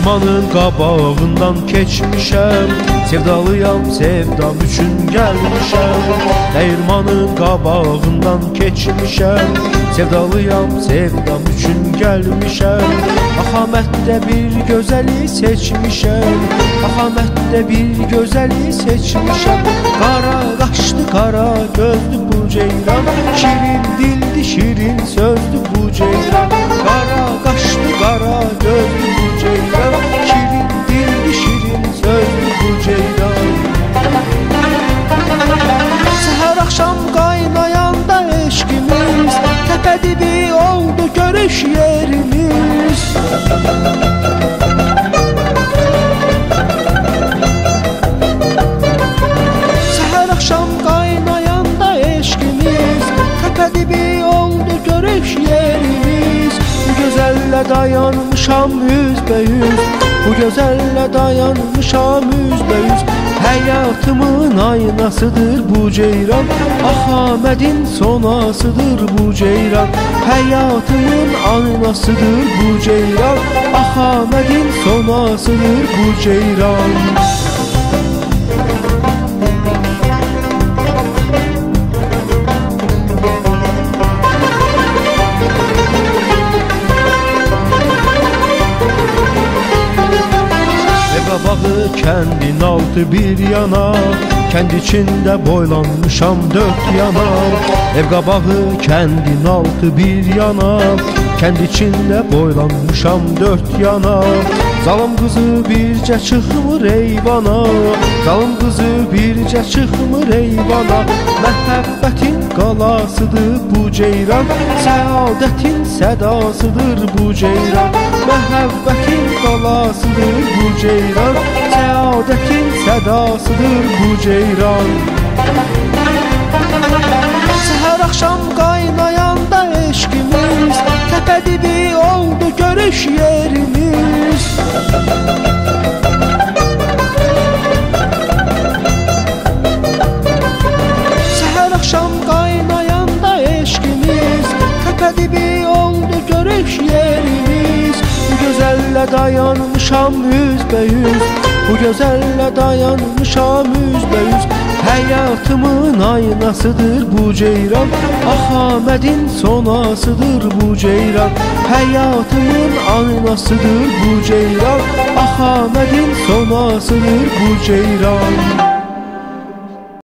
Dəyirmanın qabağından keçmişəm, sevdalıyam, sevdam üçün gəlmişəm. Dəyirmanın qabağından keçmişəm, sevdalıyam, sevdam üçün gəlmişəm. Axamətdə bir gözəli seçmişəm, Axamətdə bir gözəli seçmişəm. Qara qaşlı, qara gözlü bu ceyran, şirin dildi, şirin sözdü bu ceyran. Qara qaşlı, qara gözlü bu ceyran, şirin dildi, şirin sözdü bu ceyran. Səhər axşam qaynayanda eşqimiz, təpədibi oldu görüş yerimiz. Səhər axşam qaynayanda eşqimiz, təpədibi oldu görüş yerimiz. Bu gözəllə dayanmışam üzbəyüz, bu gözəllə dayanmışam üzbəyüz. Həyatımın aynasıdır bu ceyran, Axamədin sonasıdır bu ceyran. Həyatımın aynasıdır bu ceyran, Axamədin sonasıdır bu ceyran. Qabağı kəndin altı bir yana, kənd içində boylanmışam dörd yana. Ev qabağı kəndin altı bir yana, kənd içində boylanmışam dörd yana. Zalım qızı bircə çıxmır eyvana, zalım qızı bircə çıxmır eyvana. Məhəbbətin qalasıdır bu ceyran, səadətin sədasıdır bu ceyran. Məhəbbətin qalasıdır bu ceyran, səadətin sədasıdır bu ceyran. Səhər axşam qaynayanda eşqimiz, təpədibi oldu görüş yerimiz. Səhər axşam qaynayanda eşqimiz, təpədibi oldu görüş yerimiz. Bu gözəllə dayanmışam üzbəyüz, bu gözəllə dayanmışam üzbəyüz. Həyatımın aynasıdır bu ceyran, Axamədin sonasıdır bu ceyran. Həyatımın aynasıdır bu ceyran, Axamədin sonasıdır bu ceyran.